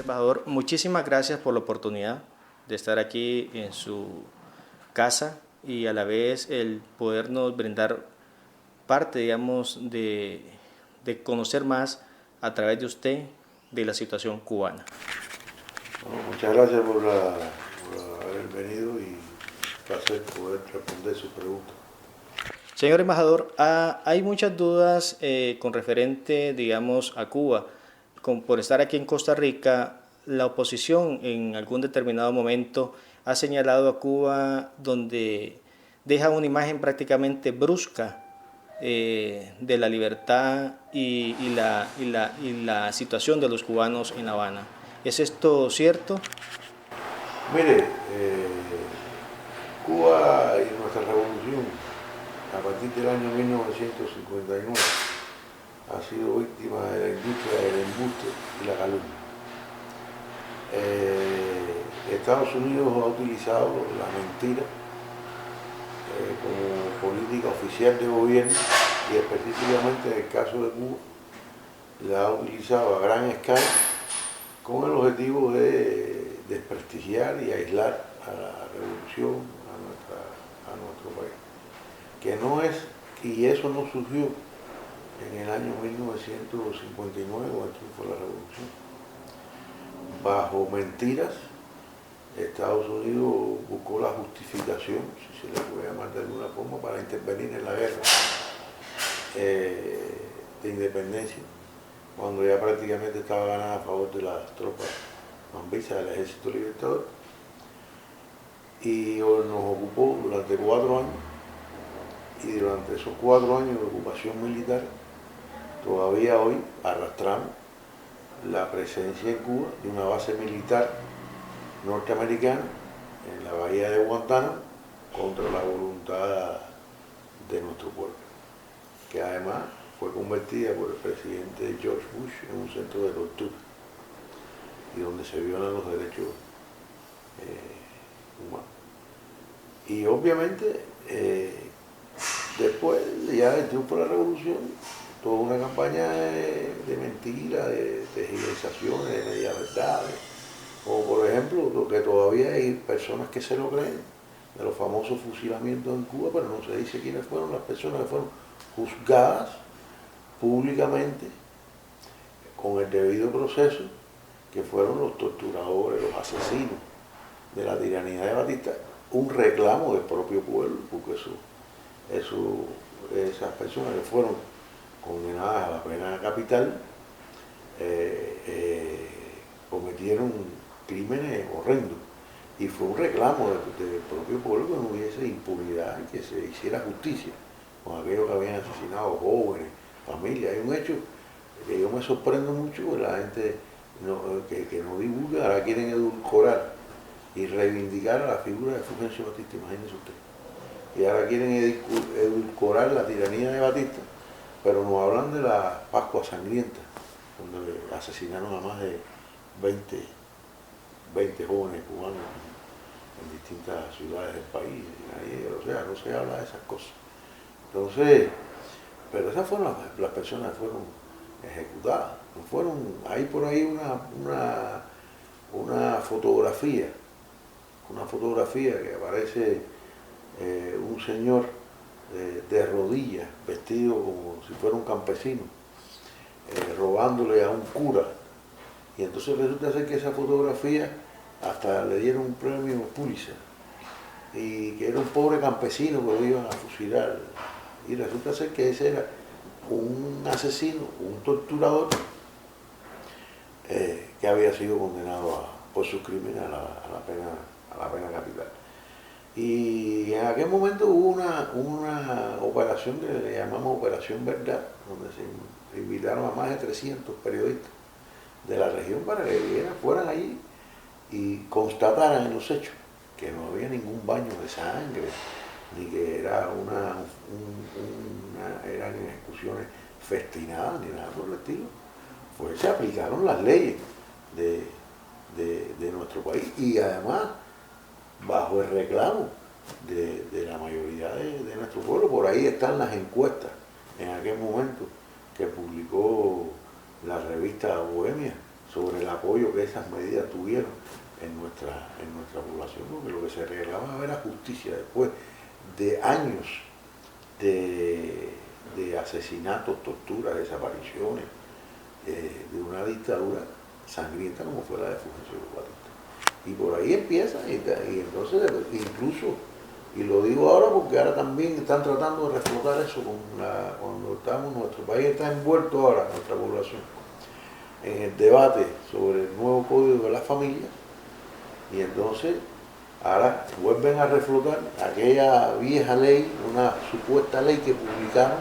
Embajador, muchísimas gracias por la oportunidad de estar aquí en su casa y a la vez el podernos brindar parte, digamos, de conocer más a través de usted de la situación cubana. Bueno, muchas gracias por haber venido y placer poder responder sus preguntas. Señor embajador, hay muchas dudas con referente, digamos, a Cuba. Por estar aquí en Costa Rica, la oposición en algún determinado momento ha señalado a Cuba donde deja una imagen prácticamente brusca de la libertad y la situación de los cubanos en La Habana. ¿Es esto cierto? Mire, Cuba y nuestra revolución, a partir del año 1959, ha sido víctima de la industria del embuste y la calumnia. Estados Unidos ha utilizado la mentira como política oficial de gobierno y específicamente en el caso de Cuba la ha utilizado a gran escala con el objetivo de desprestigiar y aislar a la revolución, a nuestro país. Que no es, y eso no surgió en el año 1959 o el triunfo de la revolución. Bajo mentiras, Estados Unidos buscó la justificación, si se le puede llamar de alguna forma, para intervenir en la guerra de independencia, cuando ya prácticamente estaba ganada a favor de las tropas mambisas del Ejército Libertador, y nos ocupó durante 4 años, y durante esos 4 años de ocupación militar, todavía hoy arrastramos la presencia en Cuba de una base militar norteamericana en la bahía de Guantánamo contra la voluntad de nuestro pueblo, que además fue convertida por el presidente George Bush en un centro de tortura y donde se violan los derechos humanos. Y obviamente después ya del triunfo de la revolución, toda una campaña de mentiras, de tergiversaciones, de media verdades, como por ejemplo que todavía hay personas que se lo creen, de los famosos fusilamientos en Cuba, pero no se dice quiénes fueron las personas que fueron juzgadas públicamente con el debido proceso, que fueron los torturadores, los asesinos de la tiranía de Batista, un reclamo del propio pueblo, porque esas personas que fueron condenadas a la pena capital cometieron crímenes horrendos, y fue un reclamo del propio pueblo que no hubiese impunidad y que se hiciera justicia con aquellos que habían asesinado jóvenes, familias. Hay un hecho que yo me sorprendo mucho, que la gente que no divulga, ahora quieren edulcorar y reivindicar a la figura de Fulgencio Batista, imagínense usted. Y ahora quieren edulcorar la tiranía de Batista, pero nos hablan de la Pascua Sangrienta, donde asesinaron a más de 20 jóvenes cubanos en distintas ciudades del país. O sea, no se habla de esas cosas. Entonces, pero esas fueron las personas que fueron ejecutadas. No fueron, hay por ahí una fotografía que aparece un señor de rodillas, vestido como si fuera un campesino, robándole a un cura. Y entonces resulta ser que esa fotografía hasta le dieron un premio Pulitzer, y que era un pobre campesino que lo iban a fusilar. Y resulta ser que ese era un asesino, un torturador, que había sido condenado por sus crímenes a la pena capital. Y en aquel momento hubo una operación que le llamamos Operación Verdad, donde se invitaron a más de 300 periodistas de la región para que fueran allí y constataran en los hechos que no había ningún baño de sangre, ni que eran ejecuciones festinadas, ni nada por el estilo. Pues se aplicaron las leyes de nuestro país, y además bajo el reclamo de la mayoría de nuestro pueblo. Por ahí están las encuestas en aquel momento que publicó la revista Bohemia, sobre el apoyo que esas medidas tuvieron en nuestra población, porque lo que se reclamaba era justicia después de años de asesinatos, torturas, desapariciones, de una dictadura sangrienta como fue la de Fulgencio Batista. Y por ahí empieza, y entonces incluso, y lo digo ahora porque ahora también están tratando de reflotar eso cuando nuestro país está envuelto ahora, nuestra población, en el debate sobre el nuevo Código de la Familia, y entonces ahora vuelven a reflotar aquella vieja ley, una supuesta ley que publicaron,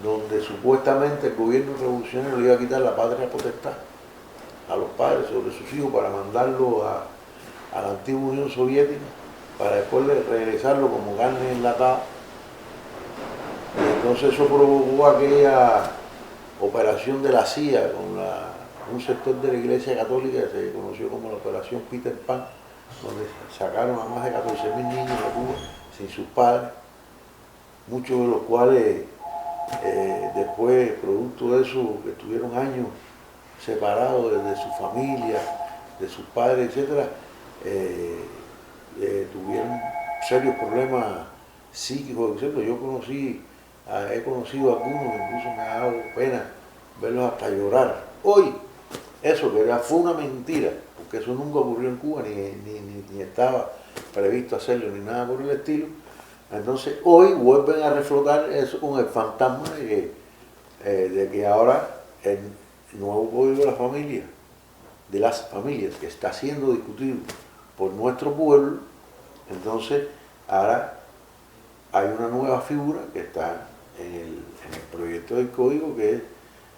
donde supuestamente el gobierno revolucionario le iba a quitar la patria potestad a los padres sobre sus hijos para mandarlo a la antigua Unión Soviética, para después regresarlo como carne enlatada. Y entonces eso provocó aquella operación de la CIA con un sector de la Iglesia Católica que se conoció como la Operación Peter Pan, donde sacaron a más de 14.000 niños de Cuba sin sus padres, muchos de los cuales después, producto de eso, que estuvieron años separados de su familia, de sus padres, etc., tuvieron serios problemas psíquicos, etc. Yo he conocido a algunos, incluso me ha dado pena verlos hasta llorar. Hoy, eso que fue una mentira, porque eso nunca ocurrió en Cuba, ni estaba previsto hacerlo, ni nada por el estilo. Entonces, hoy vuelven a reflotar eso con el fantasma de que ahora el nuevo Código de las familias, que está siendo discutido por nuestro pueblo, entonces ahora hay una nueva figura que está en el proyecto del código, que es,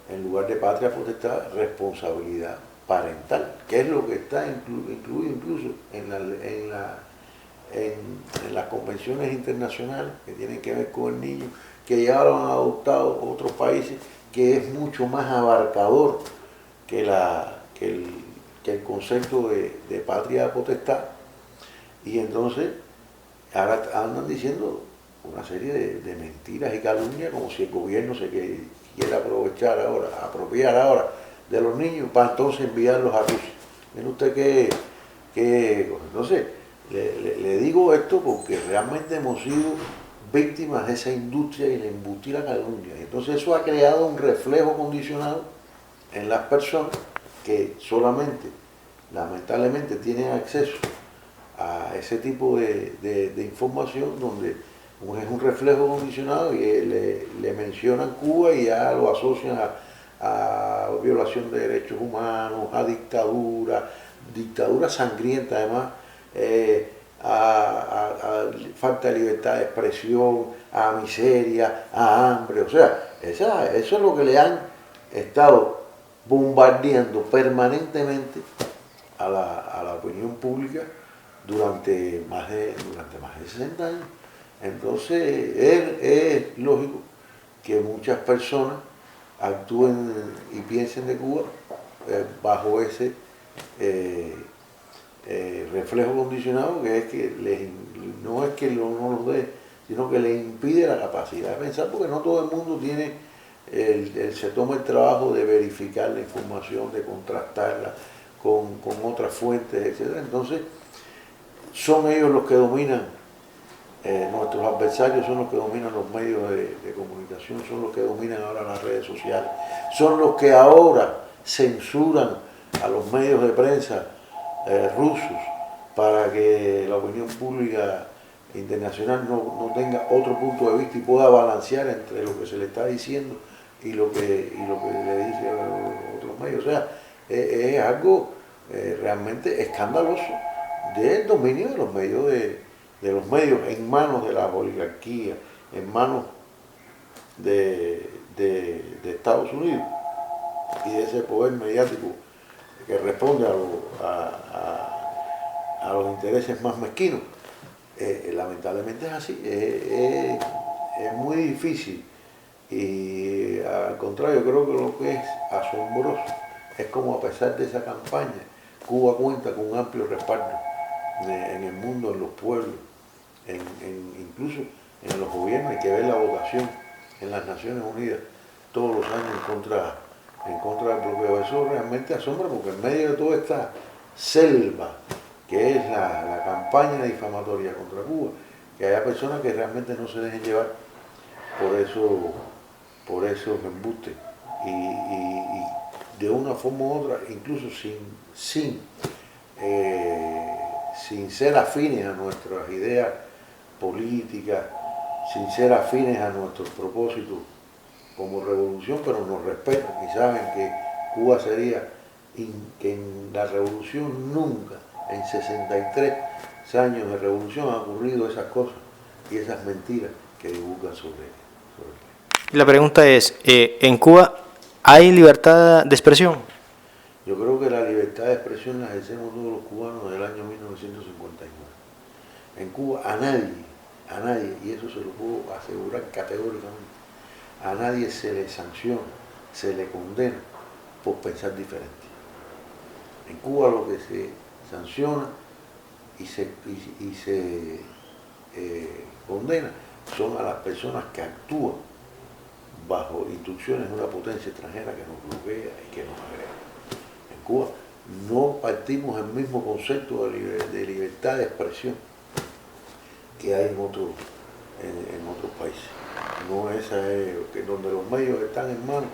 en lugar de patria potestad, responsabilidad parental, que es lo que está incluido incluso en las convenciones internacionales que tienen que ver con el niño, que ya lo han adoptado otros países, que es mucho más abarcador que el concepto de patria potestad. Y entonces ahora andan diciendo una serie de mentiras y calumnias, como si el gobierno se quiera apropiar ahora de los niños para entonces enviarlos a Rusia. Miren usted qué cosa. Entonces, le digo esto porque realmente hemos sido víctimas de esa industria y la embutida calumnia. Entonces eso ha creado un reflejo condicionado en las personas que solamente, lamentablemente, tienen acceso a ese tipo de información, donde es un reflejo condicionado y le mencionan Cuba y ya lo asocian a violación de derechos humanos, a dictadura sangrienta además, a falta de libertad de expresión, a miseria, a hambre. O sea, eso es lo que le han estado bombardeando permanentemente a la opinión pública durante más de 60 años. Entonces es lógico que muchas personas actúen y piensen de Cuba bajo ese reflejo condicionado, que es que no es que no los dé, sino que les impide la capacidad de pensar, porque no todo el mundo se toma el trabajo de verificar la información, de contrastarla con otras fuentes, etc. Entonces son ellos los que dominan, nuestros adversarios son los que dominan los medios de comunicación, son los que dominan ahora las redes sociales, son los que ahora censuran a los medios de prensa rusos para que la opinión pública internacional no tenga otro punto de vista y pueda balancear entre lo que se le está diciendo y lo que le dice a otros medios. O sea, es algo realmente escandaloso del dominio de los medios en manos de la oligarquía, en manos de Estados Unidos y de ese poder mediático que responde a los intereses más mezquinos. Lamentablemente es así, es muy difícil, y al contrario, creo que lo que es asombroso es como, a pesar de esa campaña, Cuba cuenta con un amplio respaldo en el mundo, en los pueblos, incluso en los gobiernos. Hay que ver la votación en las Naciones Unidas todos los años en contra del bloqueo. Eso realmente asombra porque en medio de toda esta selva que es la campaña difamatoria contra Cuba, que haya personas que realmente no se dejen llevar por esos embustes y de una forma u otra, incluso sin ser afines a nuestras ideas políticas, sin ser afines a nuestros propósitos como revolución, pero nos respetan y saben que Cuba sería, que en la revolución nunca, en 63 años de revolución han ocurrido esas cosas y esas mentiras que divulgan sobre él. La pregunta es, ¿en Cuba hay libertad de expresión? Yo creo que la libertad de expresión la ejercemos todos los cubanos desde el año 1959. En Cuba a nadie, y eso se lo puedo asegurar categóricamente, a nadie se le sanciona, se le condena por pensar diferente. En Cuba lo que se sanciona y se condena son a las personas que actúan bajo instrucciones de una potencia extranjera que nos bloquea y que nos agrega. En Cuba no partimos el mismo concepto de libertad de expresión que hay en otros países. No esa es donde los medios están en manos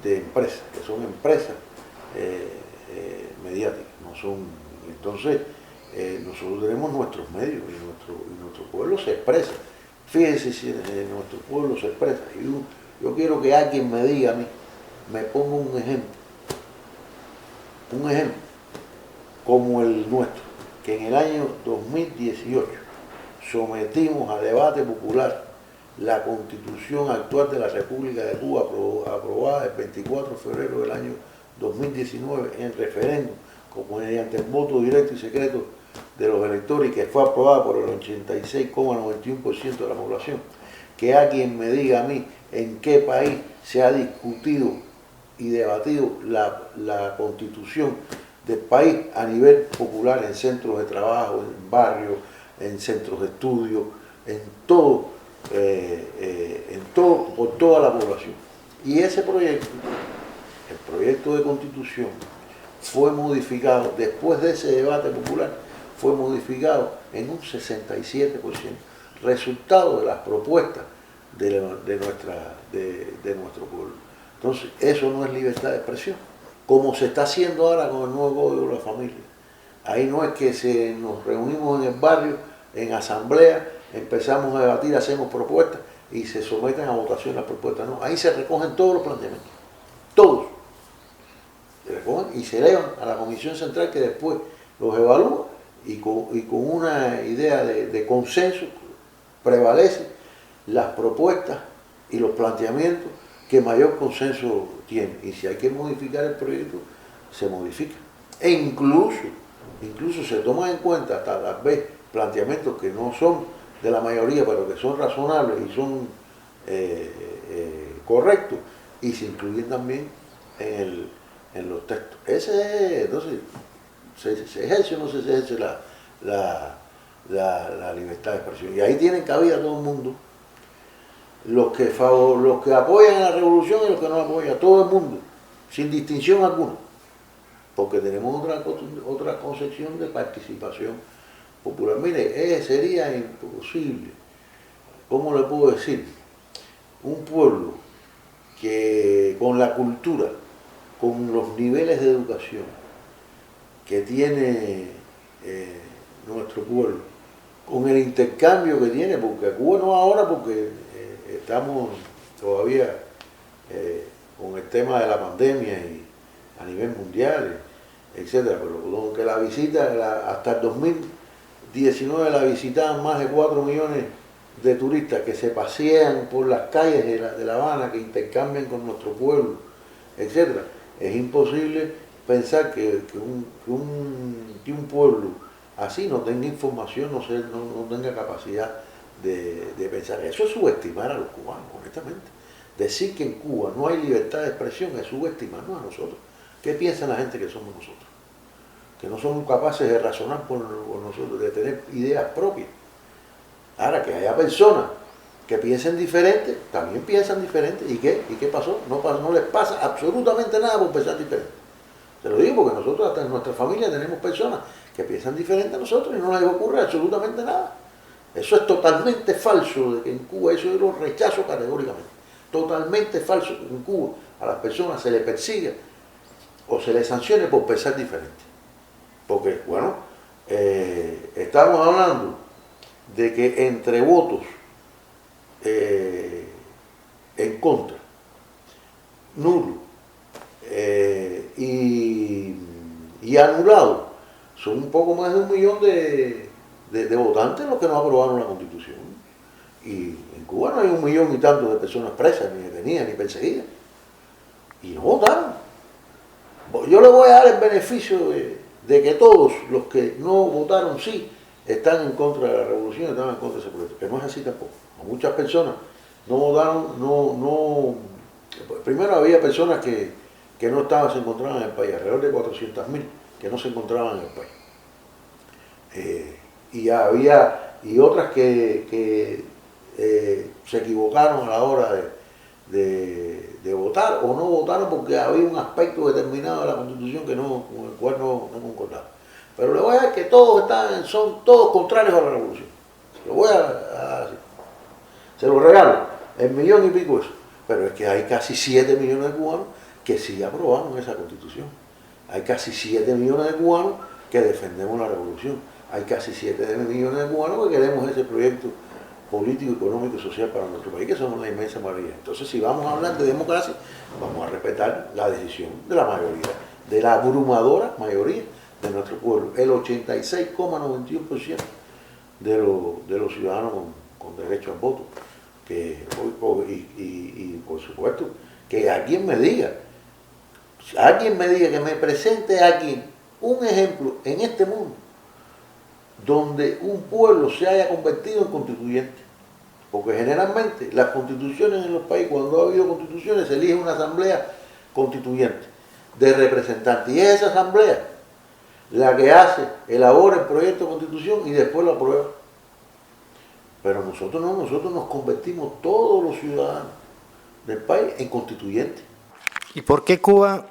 de empresas, que son empresas mediáticas, no son. Entonces, nosotros tenemos nuestros medios y nuestro pueblo se expresa. Fíjense si nuestro pueblo se expresa. Yo quiero que alguien me diga a mí, me ponga un ejemplo como el nuestro, que en el año 2018 sometimos a debate popular la Constitución actual de la República de Cuba, aprobada el 24 de febrero del año 2019 en referéndum, como mediante el voto directo y secreto de los electores, y que fue aprobada por el 86,91% de la población. Que alguien me diga a mí en qué país se ha discutido y debatido la Constitución del país a nivel popular, en centros de trabajo, en barrios, en centros de estudio, en todo, por toda la población. Y ese proyecto, el proyecto de Constitución, fue modificado, después de ese debate popular, fue modificado en un 67%, resultado de las propuestas de nuestro pueblo. Entonces, eso no es libertad de expresión, como se está haciendo ahora con el nuevo Código de la Familia. Ahí no es que nos reunimos en el barrio, en asamblea, empezamos a debatir, hacemos propuestas y se someten a votación las propuestas. No, ahí se recogen todos los planteamientos, todos. Se recogen y se elevan a la Comisión Central, que después los evalúa y con una idea de consenso prevalecen las propuestas y los planteamientos que mayor consenso tienen. Y si hay que modificar el proyecto, se modifica. E incluso se toman en cuenta tal vez planteamientos que no son de la mayoría, pero que son razonables y son correctos, y se incluyen también en los textos. Entonces, ¿se ejerce o no se ejerce la libertad de expresión? Y ahí tienen cabida todo el mundo, los que apoyan a la revolución y los que no apoyan, todo el mundo, sin distinción alguna, porque tenemos otra concepción de participación popular. Mire, sería imposible, ¿cómo le puedo decir? Un pueblo que con la cultura, con los niveles de educación que tiene nuestro pueblo, con el intercambio que tiene, porque Cuba no ahora, porque estamos todavía con el tema de la pandemia y a nivel mundial, etcétera, pero que la visita, hasta el 2019 la visitaban más de 4 millones de turistas que se pasean por las calles de La Habana, que intercambian con nuestro pueblo, etcétera. Es imposible pensar que un pueblo así no tenga información, no tenga capacidad de pensar. Eso es subestimar a los cubanos, honestamente. Decir que en Cuba no hay libertad de expresión es subestimarnos a nosotros. ¿Qué piensa la gente que somos nosotros? Que no somos capaces de razonar por nosotros, de tener ideas propias. Ahora, que haya personas que piensen diferente, también piensan diferente. ¿Y qué? ¿Y qué pasó? No les pasa absolutamente nada por pensar diferente. Te lo digo porque nosotros hasta en nuestra familia tenemos personas que piensan diferente a nosotros y no les ocurre absolutamente nada. Eso es totalmente falso, de que en Cuba, eso yo lo rechazo categóricamente. Totalmente falso que en Cuba a las personas se les persiga o se les sancione por pensar diferente. Porque, bueno, estamos hablando de que entre votos en contra, nulo y anulado, son un poco más de 1 millón de votantes los que no aprobaron la Constitución. Y en Cuba no hay 1 millón y tanto de personas presas, ni detenidas, ni perseguidas. Y no votaron. Yo le voy a dar el beneficio de que todos los que no votaron sí están en contra de la revolución, están en contra de ese proyecto. Que no es así tampoco. Muchas personas no votaron, primero había personas que no estaban, se encontraban en el país, alrededor de 400.000 que no se encontraban en el país. Y otras que se equivocaron a la hora de votar o no votaron porque había un aspecto determinado de la Constitución con el cual no concordaban. Pero le voy a decir que son todos contrarios a la revolución. Lo voy a decir. Se lo regalo, 1 millón y pico eso. Pero es que hay casi 7 millones de cubanos que sí aprobaron esa Constitución. Hay casi 7 millones de cubanos que defendemos la revolución. Hay casi 7 millones de cubanos que queremos ese proyecto político, económico y social para nuestro país, que somos la inmensa mayoría. Entonces, si vamos a hablar de democracia, vamos a respetar la decisión de la mayoría, de la abrumadora mayoría de nuestro pueblo, el 86,91% de los ciudadanos con derecho al voto. Y por supuesto, que alguien me diga que me presente aquí un ejemplo en este mundo donde un pueblo se haya convertido en constituyente. Porque generalmente las constituciones en los países, cuando ha habido constituciones, se elige una asamblea constituyente de representantes. Y es esa asamblea la que elabora el proyecto de constitución y después lo aprueba. Pero nosotros no, nosotros nos convertimos todos los ciudadanos del país en constituyentes. ¿Y por qué Cuba?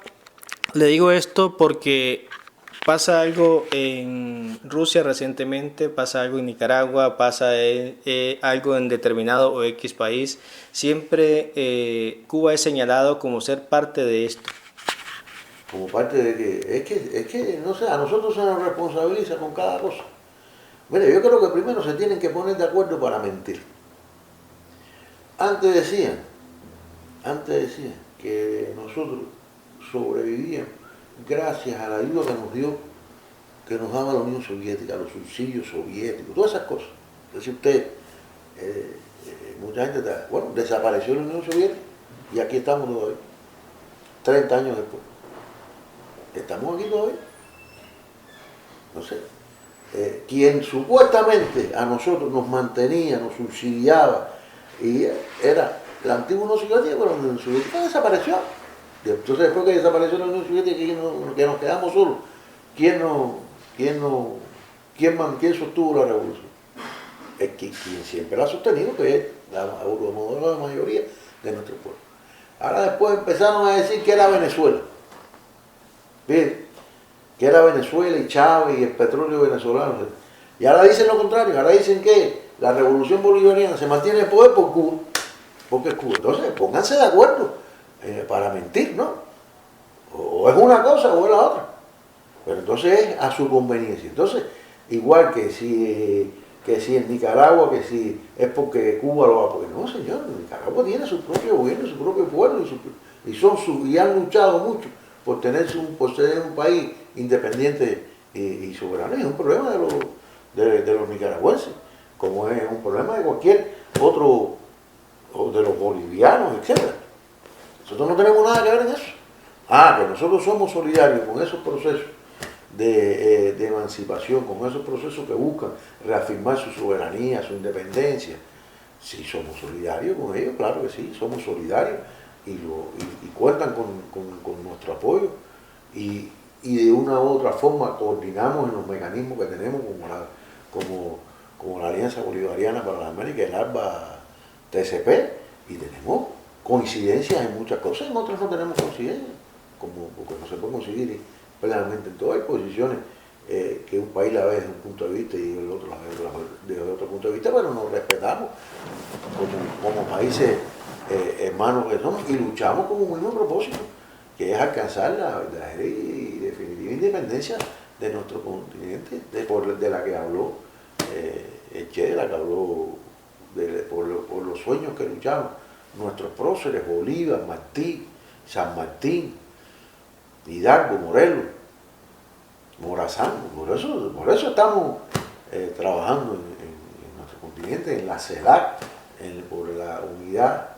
Le digo esto porque pasa algo en Rusia recientemente, pasa algo en Nicaragua, pasa algo en determinado o X país. Siempre Cuba es señalado como ser parte de esto. Como parte de que, es que, no sé, a nosotros se nos responsabiliza con cada cosa. Mire, yo creo que primero se tienen que poner de acuerdo para mentir. Antes decían que nosotros sobrevivíamos gracias a la ayuda que nos daba la Unión Soviética, los subsidios soviéticos, todas esas cosas. Entonces usted, mucha gente está, bueno, desapareció la Unión Soviética y aquí estamos todavía, 30 años después. Estamos aquí todavía. No sé. Quien supuestamente a nosotros nos mantenía, nos subsidiaba, y era la antigua Unión Soviética, pero la Unión Soviética desapareció. Entonces después que desapareció la Unión Soviética, que nos quedamos solos, ¿quién sostuvo la revolución? Es quien siempre la ha sostenido, que es la mayoría de nuestro pueblo. Ahora después empezaron a decir que era Venezuela. Bien, que era Venezuela y Chávez y el petróleo venezolano. Y ahora dicen lo contrario, ahora dicen que la revolución bolivariana se mantiene en el poder por Cuba, porque es Cuba. Entonces, pónganse de acuerdo para mentir, ¿no? O es una cosa o es la otra. Pero entonces es a su conveniencia. Entonces, igual que si en Nicaragua, que si es porque Cuba lo apoya. No, señor, Nicaragua tiene su propio gobierno, su propio pueblo, y han luchado mucho por ser un país independiente y soberano. Es un problema de los nicaragüenses, como es un problema de cualquier otro, o de los bolivianos, etc. Nosotros no tenemos nada que ver en eso. Que nosotros somos solidarios con esos procesos de emancipación, con esos procesos que buscan reafirmar su soberanía, su independencia. Sí, somos solidarios con ellos, claro que sí, somos solidarios y cuentan con nuestro apoyo y de una u otra forma coordinamos en los mecanismos que tenemos como la Alianza Bolivariana para la América, el ALBA TCP, y tenemos coincidencias en muchas cosas, en otras no tenemos coincidencias, como porque no se puede conseguir plenamente en todas. Hay posiciones que un país la ve desde un punto de vista y el otro la ve desde otro punto de vista, pero nos respetamos como países hermanos que somos y luchamos con un mismo propósito, que es alcanzar la verdadera y definitiva independencia de nuestro continente, de la que habló Che, de la que habló por los sueños que lucharon nuestros próceres, Bolívar, Martí, San Martín, Hidalgo, Morelos, Morazán. Por eso estamos trabajando en nuestro continente, en la CELAC, por la unidad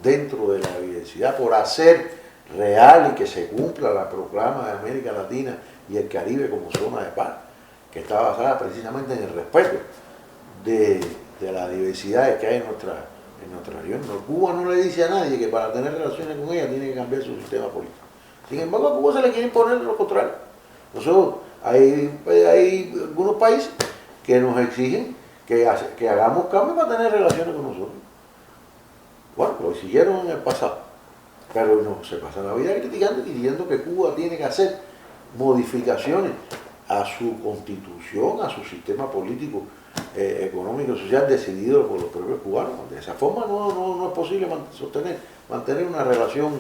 dentro de la diversidad, por hacer real y que se cumpla la proclama de América Latina y el Caribe como zona de paz, que está basada precisamente en el respeto de la diversidad que hay en nuestra región. Cuba no le dice a nadie que para tener relaciones con ella tiene que cambiar su sistema político. Sin embargo, a Cuba se le quiere imponer lo contrario. Nosotros, hay algunos países que nos exigen que hagamos cambios para tener relaciones con nosotros. Bueno, lo exigieron en el pasado, pero no, se pasa la vida criticando y diciendo que Cuba tiene que hacer modificaciones a su constitución, a su sistema político, económico y social decidido por los propios cubanos. De esa forma no es posible mantener una relación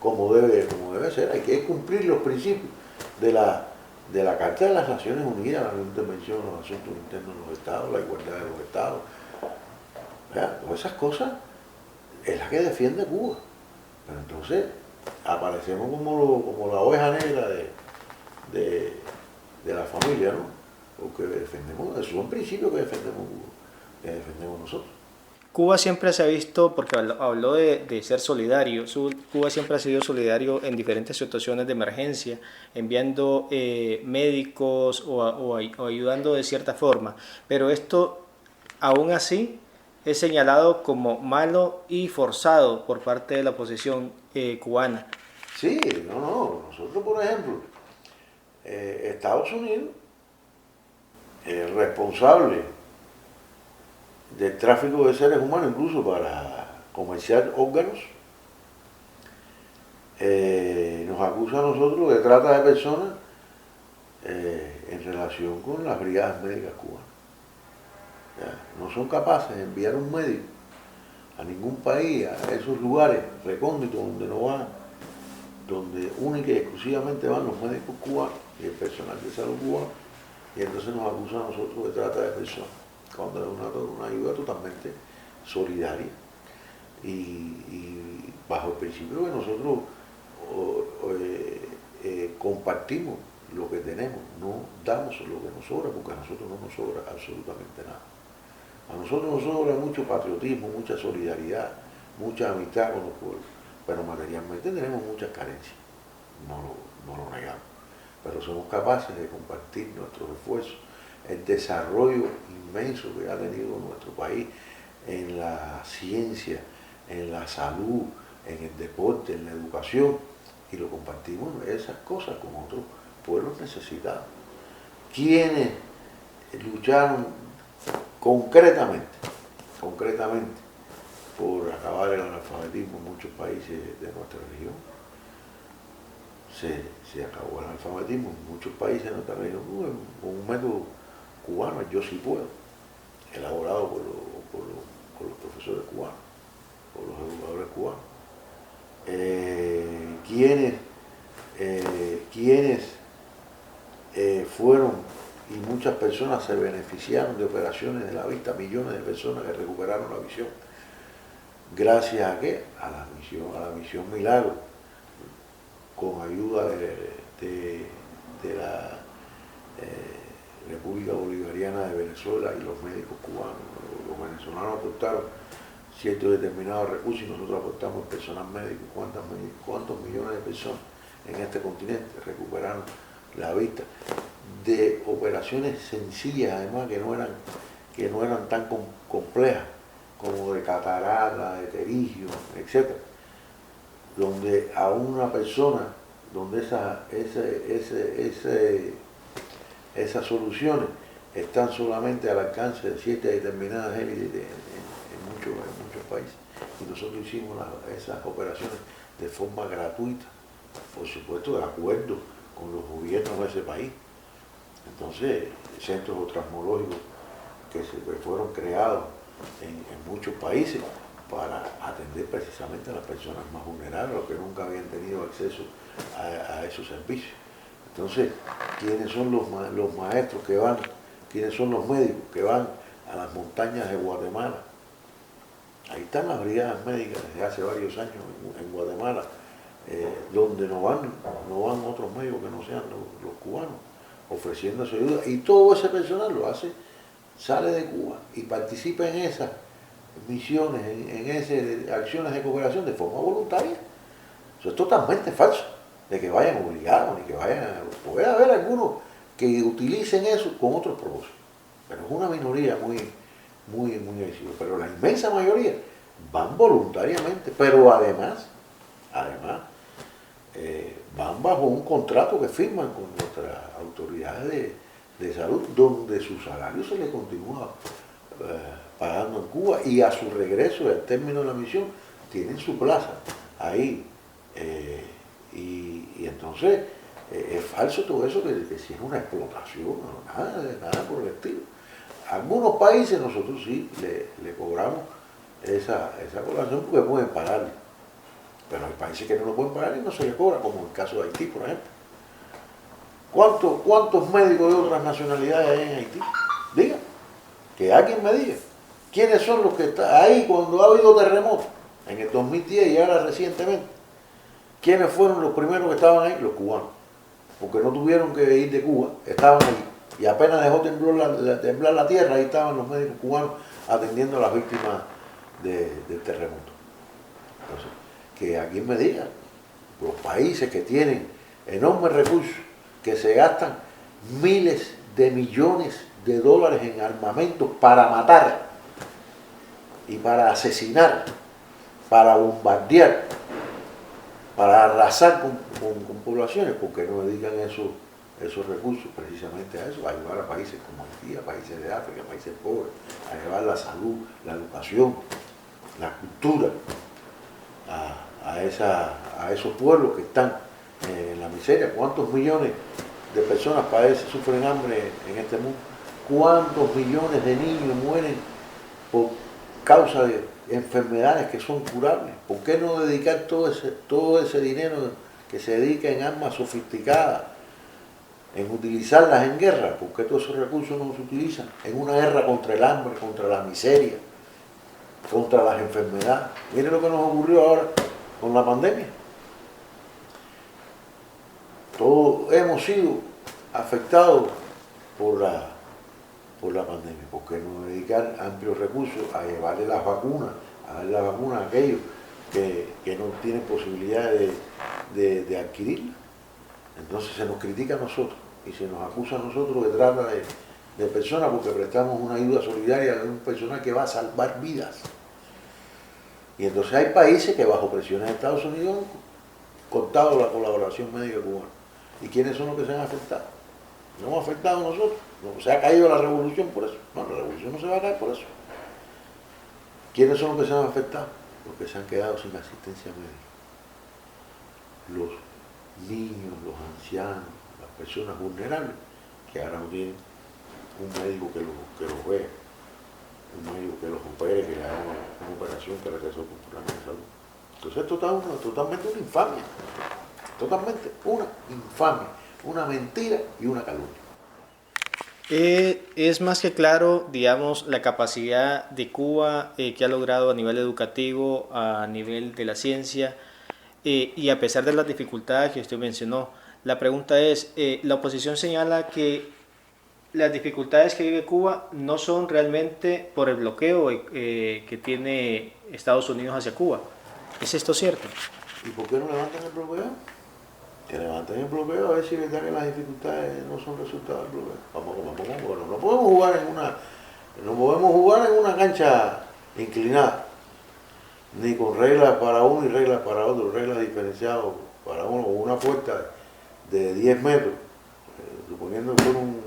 como debe ser. Hay que cumplir los principios de la Carta de las Naciones Unidas, la no intervención en los asuntos internos de los estados, la igualdad de los estados. Todas esas cosas es la que defiende Cuba. Pero entonces aparecemos como la oveja negra de la familia, ¿no? Porque defendemos, esos son principios que defendemos nosotros. Cuba siempre se ha visto, porque habló de ser solidario, Cuba siempre ha sido solidario en diferentes situaciones de emergencia, enviando médicos o ayudando de cierta forma, pero esto aún así es señalado como malo y forzado por parte de la oposición cubana. Sí, nosotros por ejemplo, Estados Unidos, responsable del tráfico de seres humanos, incluso para comerciar órganos, nos acusa a nosotros de trata de personas en relación con las brigadas médicas cubanas. No son capaces de enviar un médico a ningún país, a esos lugares recónditos donde única y exclusivamente van los médicos cubanos y el personal de salud cubano, y entonces nos acusan a nosotros de trata de personas, cuando es una ayuda totalmente solidaria y bajo el principio que nosotros compartimos lo que tenemos, no damos lo que nos sobra, porque a nosotros no nos sobra absolutamente nada. A nosotros nos sobra mucho patriotismo, mucha solidaridad, mucha amistad con los pueblos, pero materialmente tenemos muchas carencias, no lo negamos, pero somos capaces de compartir nuestros esfuerzos, el desarrollo inmenso que ha tenido nuestro país en la ciencia, en la salud, en el deporte, en la educación, y lo compartimos esas cosas con otros pueblos necesitados. Quienes lucharon concretamente por acabar el analfabetismo en muchos países de nuestra región. Se acabó el analfabetismo en muchos países de nuestra región con un método cubano, el Yo Sí Puedo, elaborado por los profesores cubanos, por los educadores cubanos. Quienes fueron y muchas personas se beneficiaron de operaciones de la vista, millones de personas que recuperaron la visión. ¿Gracias a qué? A la misión Milagro, con ayuda de la República Bolivariana de Venezuela y los médicos cubanos. Los venezolanos aportaron ciertos determinados recursos y nosotros aportamos el personal médico. ¿Cuántos millones de personas en este continente recuperaron la vista? De operaciones sencillas, además, que no eran tan complejas, como de catarata, de terigio, etc. Donde a una persona, donde esas soluciones están solamente al alcance de ciertas determinadas élites en en muchos países. Y nosotros hicimos esas operaciones de forma gratuita, por supuesto de acuerdo con los gobiernos de ese país. Entonces, centros oftalmológicos que fueron creados en muchos países para atender precisamente a las personas más vulnerables, los que nunca habían tenido acceso a esos servicios. Entonces, ¿quiénes son los maestros que van? ¿Quiénes son los médicos que van a las montañas de Guatemala? Ahí están las brigadas médicas desde hace varios años en Guatemala, donde no van otros médicos que no sean los cubanos, ofreciendo su ayuda. Y todo ese personal lo hace, sale de Cuba y participa en esas misiones, en esas acciones de cooperación de forma voluntaria. Eso es totalmente falso, de que vayan obligados, ni que vayan. Puede haber algunos que utilicen eso con otros propósitos, pero es una minoría muy agresiva. Pero la inmensa mayoría van voluntariamente, pero además van bajo un contrato que firman con nuestras autoridades de salud, donde su salario se le continúa pagando en Cuba, y a su regreso, al término de la misión, tienen su plaza ahí. Y entonces es falso todo eso que si es una explotación, no, nada por el estilo. A algunos países nosotros sí le cobramos esa colaboración porque pueden pagarle, pero hay países que no lo pueden pagar y no se les cobra, como en el caso de Haití, por ejemplo. ¿Cuántos médicos de otras nacionalidades hay en Haití? Diga, que alguien me diga. ¿Quiénes son los que están ahí cuando ha habido terremotos? En el 2010 y ahora recientemente. ¿Quiénes fueron los primeros que estaban ahí? Los cubanos. Porque no tuvieron que ir de Cuba, estaban ahí. Y apenas dejó temblar la tierra, ahí estaban los médicos cubanos atendiendo a las víctimas del terremoto. Entonces, que alguien me diga, los países que tienen enormes recursos, que se gastan miles de millones de dólares en armamentos para matar y para asesinar, para bombardear, para arrasar con poblaciones, porque no dedican esos recursos precisamente a eso, a ayudar a países como Haití, a países de África, a países pobres, a llevar la salud, la educación, la cultura a esos pueblos que están en la miseria? ¿Cuántos millones de personas sufren hambre en este mundo? ¿Cuántos millones de niños mueren por causa de enfermedades que son curables? ¿Por qué no dedicar todo ese dinero que se dedica en armas sofisticadas, en utilizarlas en guerra? ¿Por qué todos esos recursos no se utilizan en una guerra contra el hambre, contra la miseria, contra las enfermedades? Miren lo que nos ocurrió ahora con la pandemia. Todos hemos sido afectados por la pandemia. ¿Por qué no dedicar amplios recursos a llevarle las vacunas, a darle las vacunas a aquellos que no tienen posibilidad de adquirirlas? Entonces se nos critica a nosotros y se nos acusa a nosotros de trata de personas porque prestamos una ayuda solidaria a un personal que va a salvar vidas. Y entonces hay países que bajo presiones de Estados Unidos han cortado la colaboración médica cubana. ¿Y quiénes son los que se han afectado? No hemos afectado nosotros. No, se ha caído la revolución por eso. No, la revolución no se va a caer por eso. ¿Quiénes son los que se han afectado? Los que se han quedado sin asistencia médica. Los niños, los ancianos, las personas vulnerables, que ahora no tienen un médico que los vea, un médico que los opere, que le haga una operación que les resuelva un problema de salud. Entonces esto está totalmente una infamia. Totalmente una infamia, una mentira y una calumnia. Es más que claro, digamos, la capacidad de Cuba que ha logrado a nivel educativo, a nivel de la ciencia, y a pesar de las dificultades que usted mencionó. La pregunta es, la oposición señala que las dificultades que vive Cuba no son realmente por el bloqueo que tiene Estados Unidos hacia Cuba. ¿Es esto cierto? ¿Y por qué no levantan el bloqueo? Que levanten el bloqueo a ver si es verdad que las dificultades no son resultado del bloqueo. Bueno, no podemos jugar en una cancha inclinada, ni con reglas para uno y reglas para otro, reglas diferenciadas para uno, con una puerta de 10 metros, suponiendo que fuera un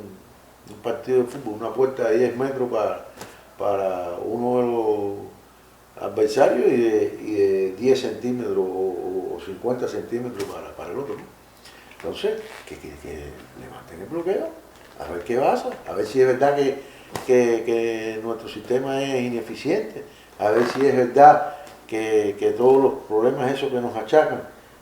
partido de fútbol, una puerta de 10 metros para uno adversario y de 10 centímetros o 50 centímetros para el otro, ¿no? Entonces, que levanten el bloqueo, a ver qué pasa, a ver si es verdad que nuestro sistema es ineficiente, a ver si es verdad que todos los problemas esos que nos achacan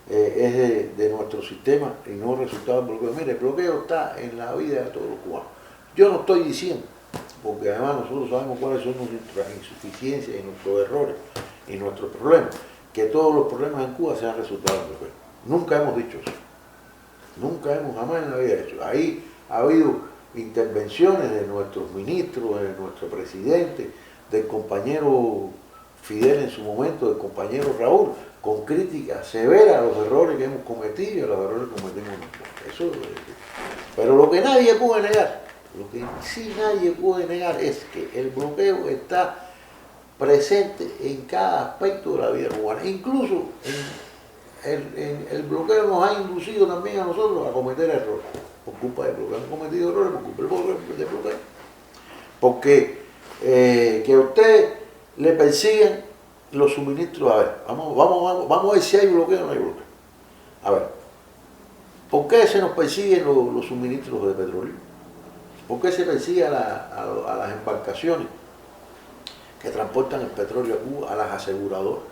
es de nuestro sistema y no resultado del bloqueo. Mire, el bloqueo está en la vida de todos los cubanos. Yo no estoy diciendo, porque además nosotros sabemos cuáles son nuestras insuficiencias y nuestros errores y nuestros problemas, que todos los problemas en Cuba sean resultado del bloqueo. Nunca hemos dicho eso. Nunca hemos jamás en la vida hecho. Ahí ha habido intervenciones de nuestros ministros, de nuestro presidente, del compañero Fidel en su momento, del compañero Raúl, con críticas severas a los errores que hemos cometido y a los errores que cometimos nosotros. Eso, pero lo que nadie puede negar, lo que sí nadie puede negar es que el bloqueo está presente en cada aspecto de la vida cubana, incluso el bloqueo nos ha inducido también a nosotros a cometer errores, por culpa del bloqueo. Hemos cometido errores por culpa del bloqueo. Porque que a usted le persiguen los suministros, a ver, vamos a ver si hay bloqueo o no hay bloqueo. A ver, ¿por qué se nos persiguen los suministros de petróleo? ¿Por qué se persigue a las embarcaciones que transportan el petróleo a Cuba, a las aseguradoras?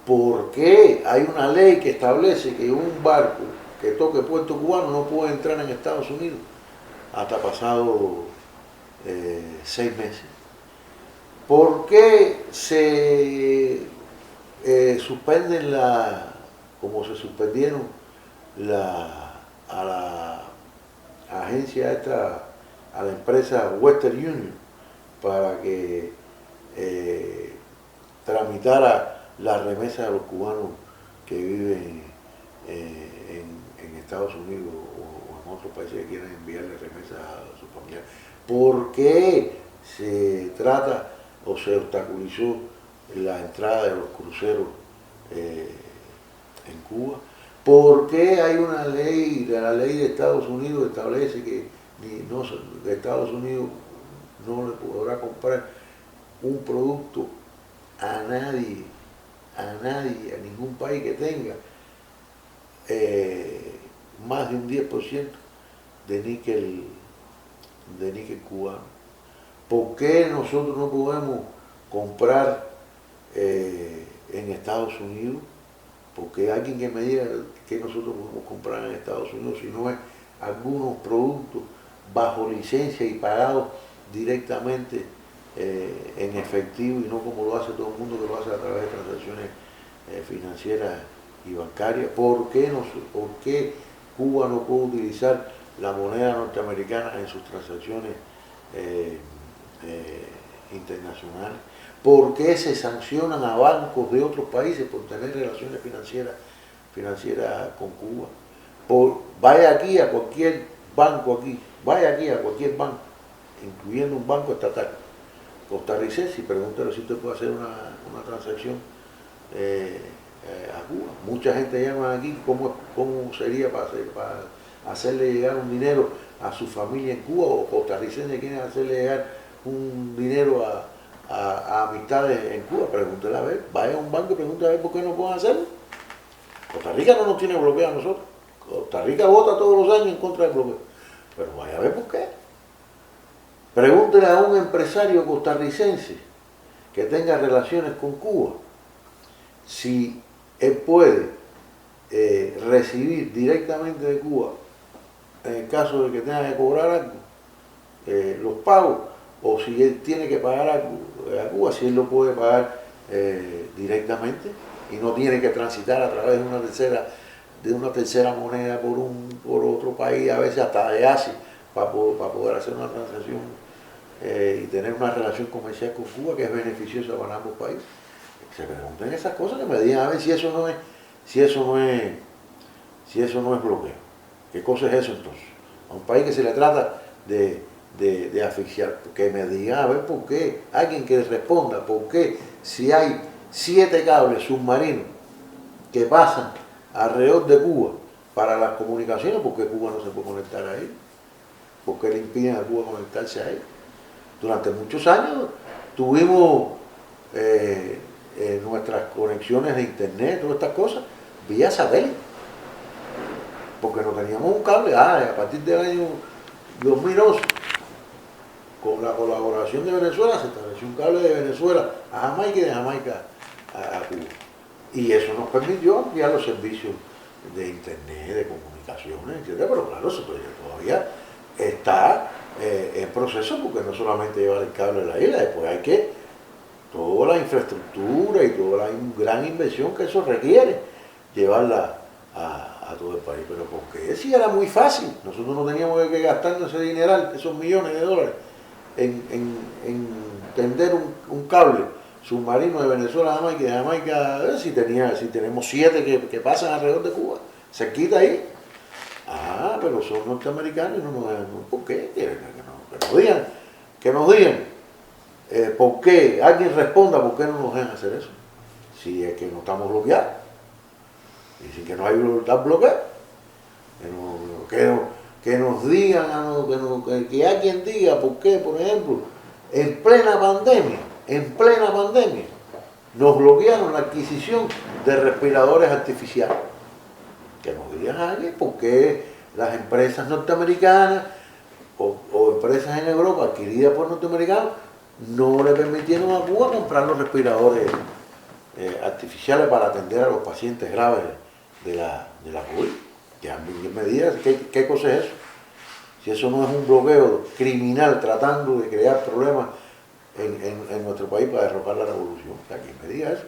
¿Por qué hay una ley que establece que un barco que toque puerto cubano no puede entrar en Estados Unidos hasta pasado 6 meses? ¿Por qué se suspenden como se suspendieron a la agencia esta, a la empresa Western Union para que tramitara la remesa de los cubanos que viven en Estados Unidos o en otros países que quieran enviarle remesas a sus familiares? ¿Por qué se trata o se obstaculizó la entrada de los cruceros en Cuba? ¿Por qué hay una ley, la ley de Estados Unidos establece que de Estados Unidos no le podrá comprar un producto a nadie, a ningún país que tenga más de un 10% de níquel cubano? ¿Por qué nosotros no podemos comprar en Estados Unidos? Porque alguien que me diga que nosotros podemos comprar en Estados Unidos si no es algunos productos bajo licencia y pagados directamente en efectivo y no como lo hace todo el mundo, que lo hace a través de transacciones financieras y bancarias. ¿Por qué Cuba no puede utilizar la moneda norteamericana en sus transacciones internacionales? ¿Por qué se sancionan a bancos de otros países por tener relaciones financieras con Cuba? Vaya aquí a cualquier banco incluyendo un banco estatal costarricense, y pregúntale si usted puede hacer una transacción a Cuba. Mucha gente llama aquí cómo sería para hacerle llegar un dinero a su familia en Cuba, o costarricenses quieren hacerle llegar un dinero a amistades en Cuba. Pregúntele a ver, vaya a un banco y pregúntele a ver por qué no pueden hacerlo. Costa Rica no nos tiene bloqueado a nosotros. Costa Rica vota todos los años en contra del bloqueo. Pero vaya a ver por qué. Pregúntele a un empresario costarricense que tenga relaciones con Cuba si él puede recibir directamente de Cuba, en el caso de que tenga que cobrar algo, los pagos, o si él tiene que pagar algo a Cuba, si él lo puede pagar directamente y no tiene que transitar a través de una tercera moneda por otro país, a veces hasta de Asia, para poder hacer una transacción y tener una relación comercial con Cuba que es beneficiosa para ambos países. Se pregunten esas cosas, que me digan a ver si eso no es bloqueo. ¿Qué cosa es eso entonces? A un país que se le trata de asfixiar, que me digan a ver por qué, alguien que responda por qué, si hay 7 cables submarinos que pasan alrededor de Cuba para las comunicaciones, ¿por qué Cuba no se puede conectar a él? ¿Por qué le impiden a Cuba conectarse a él? Durante muchos años tuvimos nuestras conexiones de internet, todas estas cosas, vía satélite. Porque no teníamos un cable. A partir del año 2011, con la colaboración de Venezuela, se estableció un cable de Venezuela a Jamaica y de Jamaica a Cuba. Y eso nos permitió ampliar los servicios de internet, de comunicaciones, etc. Pero claro, eso todavía está en proceso, porque no solamente llevar el cable a la isla, después hay que toda la infraestructura y toda la gran inversión que eso requiere, llevarla a todo el país. Pero porque sí era muy fácil, nosotros no teníamos que gastarnos ese dineral, esos millones de dólares, en tender un cable submarino de Venezuela a Jamaica, y de Jamaica, si tenemos 7 que pasan alrededor de Cuba, cerquita ahí. Pero son norteamericanos y no nos dejan. ¿Por qué? Que nos digan por qué, alguien responda por qué no nos dejan hacer eso. Si es que no estamos bloqueados. Dicen que no hay bloqueo. Que nos digan, que alguien diga por qué, por ejemplo, en plena pandemia, nos bloquearon la adquisición de respiradores artificiales. Que nos digan a alguien por qué las empresas norteamericanas o empresas en Europa adquiridas por norteamericanos no le permitieron a Cuba comprar los respiradores artificiales para atender a los pacientes graves de la COVID. Que alguien me diga qué cosa es eso. Si eso no es un bloqueo criminal tratando de crear problemas en nuestro país para derrocar la revolución. Que alguien me diga eso.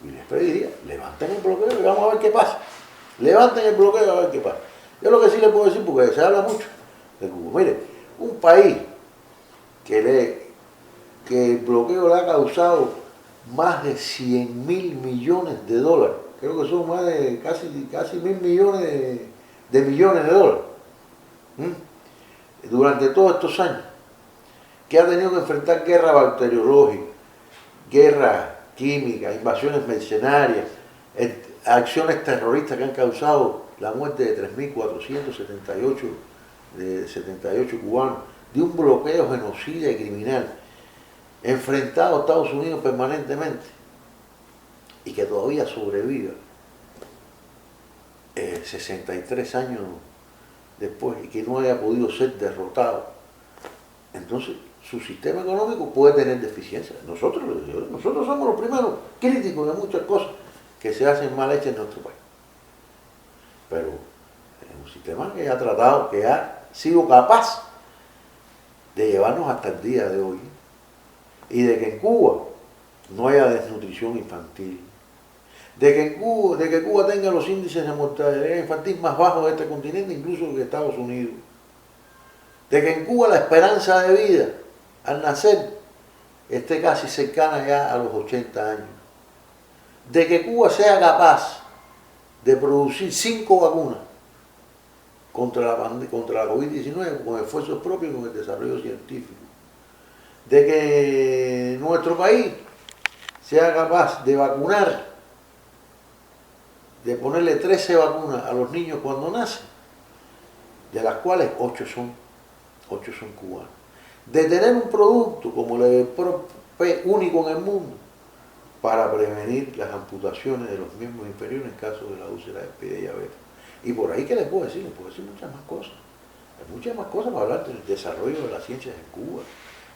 Y les pediría, levanten el bloqueo y vamos a ver qué pasa. Levanten el bloqueo a ver qué pasa. Yo lo que sí les puedo decir, porque se habla mucho de Cuba. Mire, un país que el bloqueo le ha causado más de 100.000 millones de dólares. Creo que son más de casi 1.000 millones de millones de dólares. Durante todos estos años. Que ha tenido que enfrentar guerra bacteriológica, guerra química, invasiones mercenarias, acciones terroristas que han causado la muerte de 3.478 cubanos, de un bloqueo genocida y criminal, enfrentado a Estados Unidos permanentemente, y que todavía sobrevive 63 años después, y que no haya podido ser derrotado. Entonces, su sistema económico puede tener deficiencias. Nosotros somos los primeros críticos de muchas cosas que se hacen mal hechas en nuestro país. Pero es un sistema que ha tratado, que ha sido capaz de llevarnos hasta el día de hoy, y de que en Cuba no haya desnutrición infantil, de que Cuba tenga los índices de mortalidad infantil más bajos de este continente, incluso que Estados Unidos, de que en Cuba la esperanza de vida al nacer esté casi cercana ya a los 80 años, de que Cuba sea capaz de producir 5 vacunas contra la COVID-19 con esfuerzos propios y con el desarrollo científico, de que nuestro país sea capaz de vacunar, de ponerle 13 vacunas a los niños cuando nacen, de las cuales 8 son cubanos, de tener un producto como el único en el mundo para prevenir las amputaciones de los miembros inferiores en caso de la úlcera de pie de diabetes. Y por ahí, ¿qué les puedo decir? Les puedo decir muchas más cosas. Hay muchas más cosas para hablar del desarrollo de las ciencias en Cuba.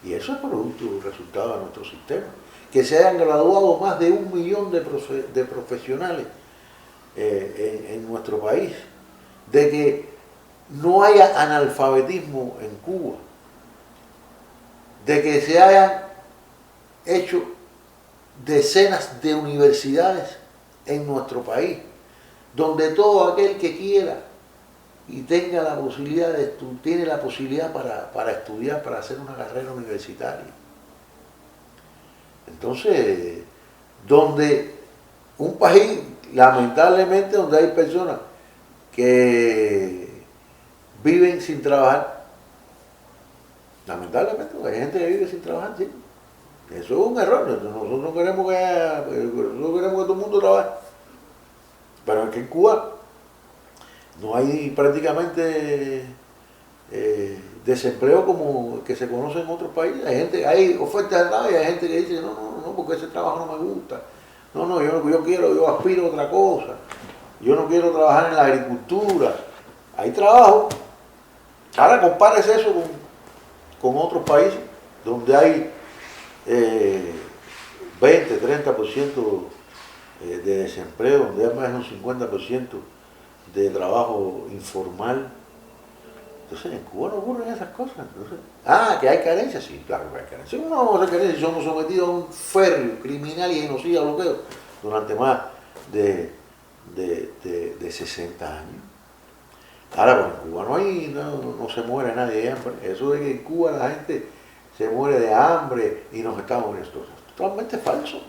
Y eso es producto, resultado de nuestro sistema. Que se hayan graduado más de 1 millón de profesionales en nuestro país. De que no haya analfabetismo en Cuba. De que se hayan hecho decenas de universidades en nuestro país, donde todo aquel que quiera y tenga la posibilidad tiene la posibilidad para estudiar, para hacer una carrera universitaria. Entonces, donde un país, lamentablemente, donde hay personas que viven sin trabajar, lamentablemente, hay gente que vive sin trabajar, sí. Eso es un error. Nosotros no queremos que todo el mundo trabaje. Pero es que en Cuba no hay prácticamente desempleo como que se conoce en otros países. Hay ofertas de trabajo y hay gente que dice, no no, porque ese trabajo no me gusta. No, yo aspiro a otra cosa. Yo no quiero trabajar en la agricultura. Hay trabajo. Ahora compárese eso con otros países donde hay 20, 30% de desempleo, donde hay más de un 50% de trabajo informal. Entonces en Cuba no ocurren esas cosas. Entonces, que hay carencias, sí, claro que hay carencias. ¿Cómo no vamos a hacer carencias si somos sometidos a un férreo criminal y genocida bloqueo durante más de 60 años? Ahora, pues en Cuba no se muere nadie de hambre. Eso de que en Cuba la gente se muere de hambre y nos estamos muriendo, esto es totalmente falso.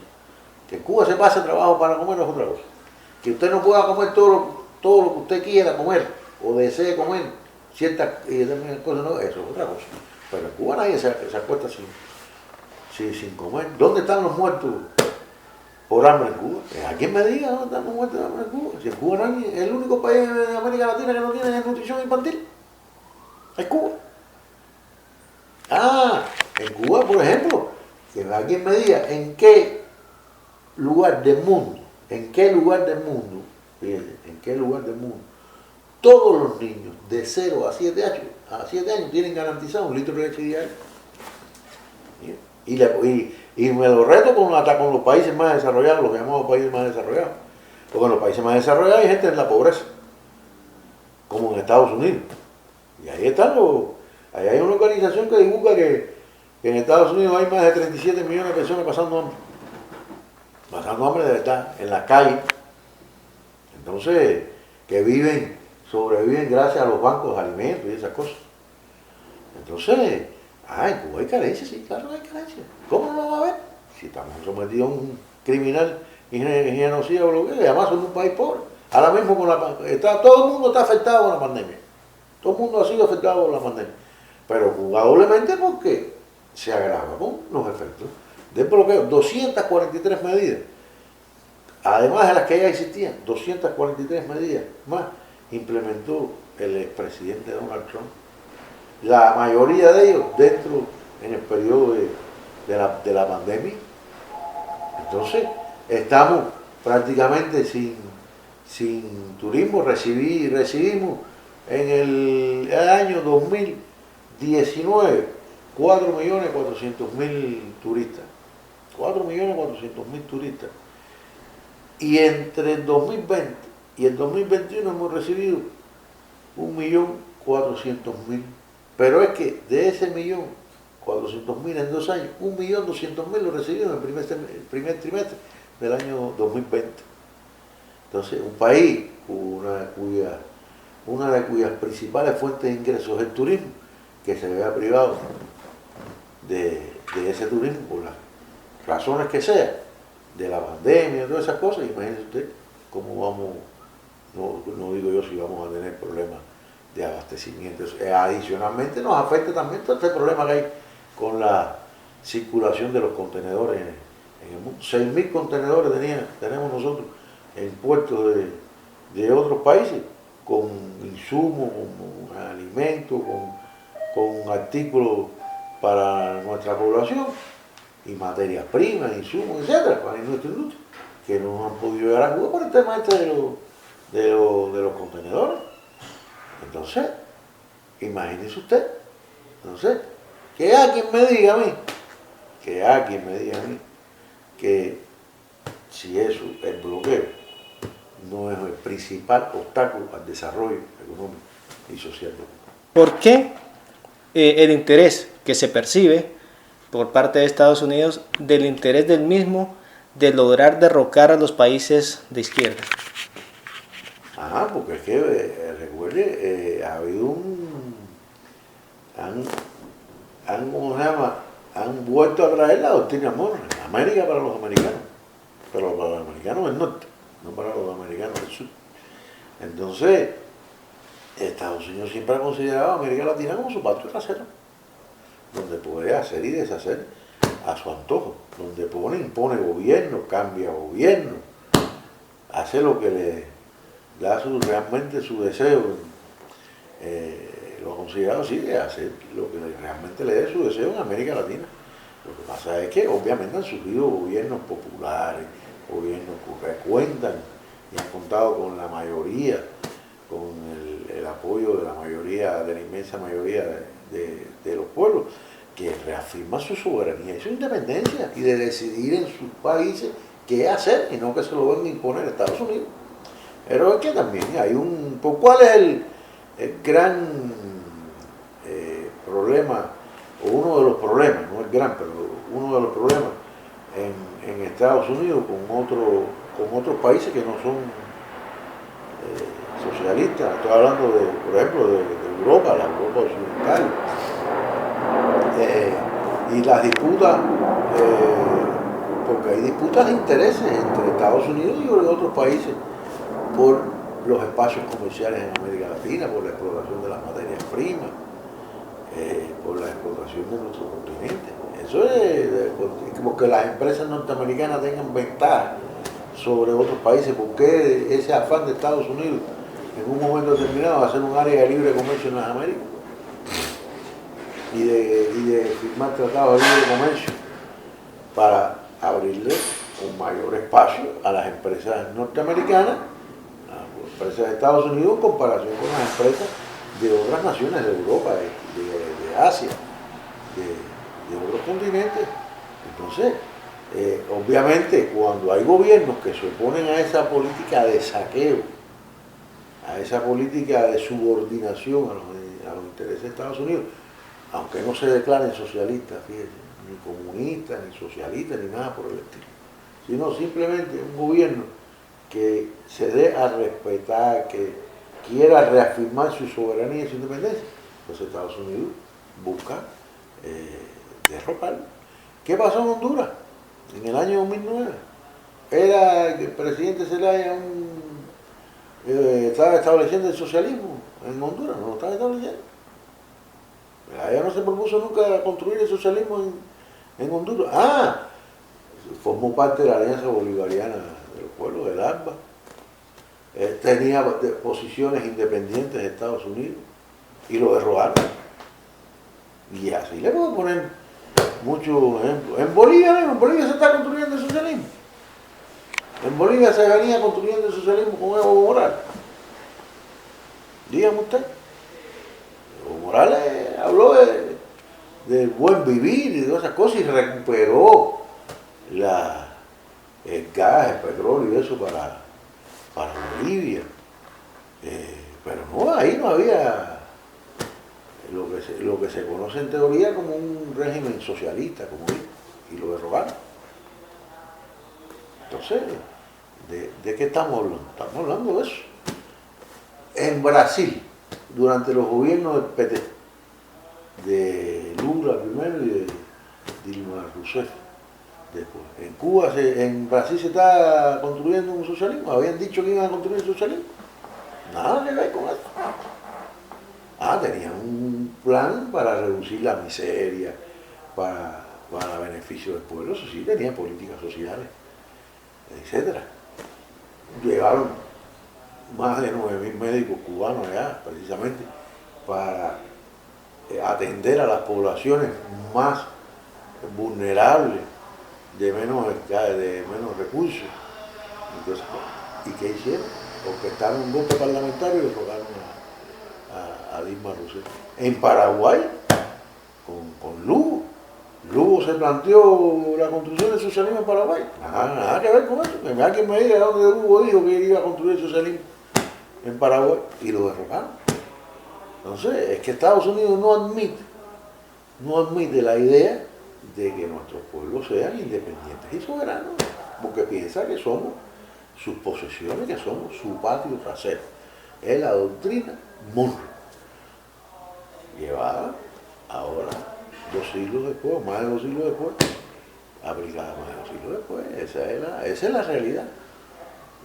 Que en Cuba se pase trabajo para comer es otra cosa. Que usted no pueda comer todo lo que usted quiera comer o desee comer ciertas cosas, no, eso es otra cosa. Pero en Cuba nadie se acuesta sin comer. ¿Dónde están los muertos por hambre en Cuba? ¿A quién me diga dónde están los muertos de hambre en Cuba? Si en Cuba no hay, el único país de América Latina que no tiene nutrición infantil es Cuba. En Cuba, por ejemplo, que alguien me diga en qué lugar del mundo, fíjense, en qué lugar del mundo, todos los niños de 0 a 7 años tienen garantizado 1 litro de leche diaria. Y me lo reto hasta con los países más desarrollados, los que llamamos países más desarrollados. Porque en los países más desarrollados hay gente en la pobreza, como en Estados Unidos. Y ahí ahí hay una organización que divulga que en Estados Unidos hay más de 37 millones de personas pasando hambre. Pasando hambre de verdad, en la calle. Entonces, que sobreviven gracias a los bancos de alimentos y esas cosas. Entonces, en Cuba hay carencias, sí, claro hay carencias. ¿Cómo no lo va a haber? Si estamos sometidos a un criminal y genocida bloqueo, y además somos un país pobre. Ahora mismo todo el mundo está afectado con la pandemia. Todo el mundo ha sido afectado por la pandemia. Pero Cuba doblemente porque se agrava con los efectos del bloqueo. 243 medidas. Además de las que ya existían, 243 medidas más implementó el expresidente Donald Trump. La mayoría de ellos en el periodo de la pandemia. Entonces, estamos prácticamente sin turismo. Recibimos en el año 2019 4.400.000 turistas. 4.400.000 turistas. Y entre el 2020 y el 2021 hemos recibido 1.400.000. Pero es que de ese 1.400.000 en 2 años, 1.200.000 lo recibimos en el primer trimestre del año 2020. Entonces, un país una de cuyas principales fuentes de ingresos es el turismo, que se vea privado de ese turismo por las razones que sean, de la pandemia y todas esas cosas, imagínense usted cómo vamos, no digo yo si vamos a tener problemas de abastecimiento. Adicionalmente nos afecta también todo este problema que hay con la circulación de los contenedores en el mundo. 6.000 contenedores tenemos nosotros en puertos de otros países, con insumos, con alimentos, con artículos para nuestra población, y materias primas, insumos, etcétera, para nuestra industria, que no han podido llegar a Cuba por el tema de los contenedores. Entonces, imagínese usted, que alguien me diga a mí, que si eso, el bloqueo, no es el principal obstáculo al desarrollo económico y social de Cuba. ¿Por qué el interés que se percibe por parte de Estados Unidos del interés del mismo de lograr derrocar a los países de izquierda? Porque es que, recuerde, ha habido ¿cómo se llama? Han vuelto a traer la doctrina Monroe, América para los americanos, pero para los americanos del norte, no para los americanos del sur. Entonces, Estados Unidos siempre ha considerado a América Latina como su patio trasero, donde puede hacer y deshacer a su antojo, donde impone gobierno, cambia gobierno, hace lo que le da realmente su deseo. Lo ha considerado así, de hacer lo que realmente le dé su deseo en América Latina. Lo que pasa es que obviamente han surgido gobiernos populares, gobiernos que cuentan y han contado con la mayoría, con el apoyo de la mayoría, de la inmensa mayoría de los pueblos, que reafirman su soberanía y su independencia y de decidir en sus países qué hacer y no que se lo vengan a imponer a Estados Unidos. Pero es que también hay ¿cuál es el gran problema, o uno de los problemas, no el gran, pero uno de los problemas en Estados Unidos con otros países que no son socialistas? Estoy hablando, por ejemplo, de Europa, la Europa occidental, y las disputas, porque hay disputas de intereses entre Estados Unidos y otros países por los espacios comerciales en América Latina, por la explotación de las materias primas, por la explotación de nuestro continente. Eso es porque las empresas norteamericanas tengan ventaja sobre otros países. ¿Por qué ese afán de Estados Unidos en un momento determinado de hacer un área de libre comercio en las Américas y de firmar tratados de libre comercio para abrirle un mayor espacio a las empresas norteamericanas, a las empresas de Estados Unidos, en comparación con las empresas de otras naciones de Europa, de Asia, de otros continentes? Entonces, obviamente, cuando hay gobiernos que se oponen a esa política de saqueo, a esa política de subordinación a los intereses de Estados Unidos, aunque no se declaren socialistas, fíjense, ni comunistas, ni socialistas, ni nada por el estilo, sino simplemente un gobierno que se dé a respetar, que quiera reafirmar su soberanía y su independencia, pues Estados Unidos busca derrocarlo. ¿Qué pasó en Honduras en el año 2009? Era que el presidente Zelaya estaba estableciendo el socialismo en Honduras, no lo estaba estableciendo. Ella no se propuso nunca construir el socialismo en Honduras. Formó parte de la Alianza Bolivariana de los Pueblos, del ALBA. Tenía posiciones independientes de Estados Unidos y lo derrocaron. Y así le puedo poner muchos ejemplos. En Bolivia se está construyendo el socialismo. En Bolivia se venía construyendo el socialismo con Evo Morales. Dígame usted. Evo Morales habló del buen vivir y de esas cosas y recuperó el gas, el petróleo y eso para Bolivia. Pero no, ahí no había lo que se conoce en teoría como un régimen socialista, y lo derrogaron. Entonces, ¿de qué estamos hablando? Estamos hablando de eso. En Brasil, durante los gobiernos del PT, de Lula primero y de Dilma Rousseff después. En Cuba, en Brasil se está construyendo un socialismo. Habían dicho que iban a construir el socialismo. Nada que ver con eso. Tenían un plan para reducir la miseria, para beneficio del pueblo. Eso sí, tenían políticas sociales, etc. Llegaron más de 9.000 médicos cubanos allá, precisamente, para atender a las poblaciones más vulnerables, de menos recursos. Entonces, ¿y qué hicieron? Porque estaban en un golpe parlamentario y rogaron a Dilma Rousseff. En Paraguay, con Lugo. Lugo se planteó la construcción del socialismo en Paraguay. Nada que ver con eso. Que alguien me diga dónde Lugo dijo que iba a construir el socialismo en Paraguay y lo derrocaron. Entonces, es que Estados Unidos no admite la idea de que nuestros pueblos sean independientes y soberanos, porque piensa que somos sus posesiones, que somos su patio trasero. Es la doctrina Monroe, llevada ahora 2 siglos después, más de 2 siglos después, aplicada más de 2 siglos después. Esa es la realidad.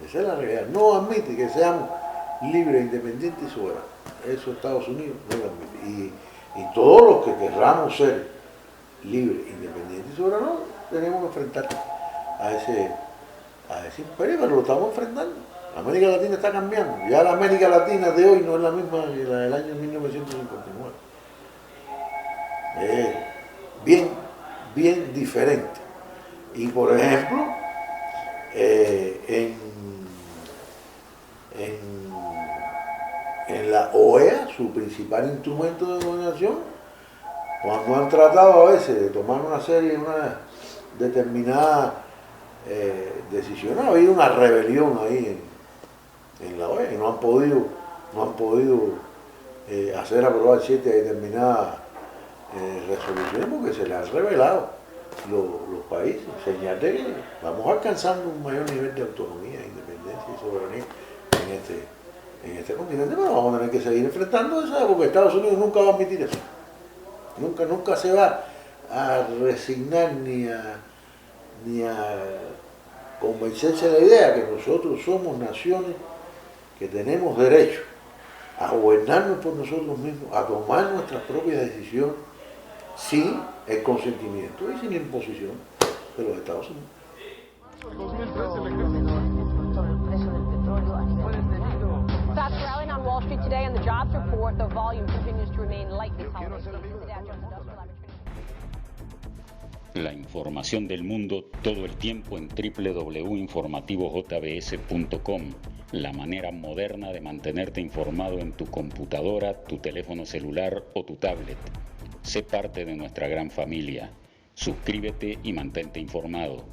Esa es la realidad. No admite que seamos libres, independientes y soberanos. Eso Estados Unidos no lo admite. Y todos los que querramos ser libres, independientes y soberanos, tenemos que enfrentar a ese imperio, pero lo estamos enfrentando. América Latina está cambiando. Ya la América Latina de hoy no es la misma que la del año 1959. Bien bien diferente. Y por ejemplo, en la OEA, su principal instrumento de negociación, cuando han tratado a veces de tomar una determinada decisión, ha habido una rebelión ahí en la OEA y no han podido hacer aprobar ciertas determinadas resoluciones porque se les han revelado los países, señal de que vamos alcanzando un mayor nivel de autonomía, independencia y soberanía en este continente, pero vamos a tener que seguir enfrentando eso porque Estados Unidos nunca va a admitir eso. Nunca se va a resignar ni a convencerse de la idea que nosotros somos naciones que tenemos derecho a gobernarnos por nosotros mismos, a tomar nuestras propias decisiones sin el consentimiento y sin la imposición de los Estados Unidos. Stocks rallying on Wall Street today on the jobs report. The volume continues to remain light this holiday season. The Dow Jones Industrial Average. La información del mundo todo el tiempo en www.informativojbs.com, la manera moderna de mantenerte informado en tu computadora, tu teléfono celular o tu tablet. Sé parte de nuestra gran familia. Suscríbete y mantente informado.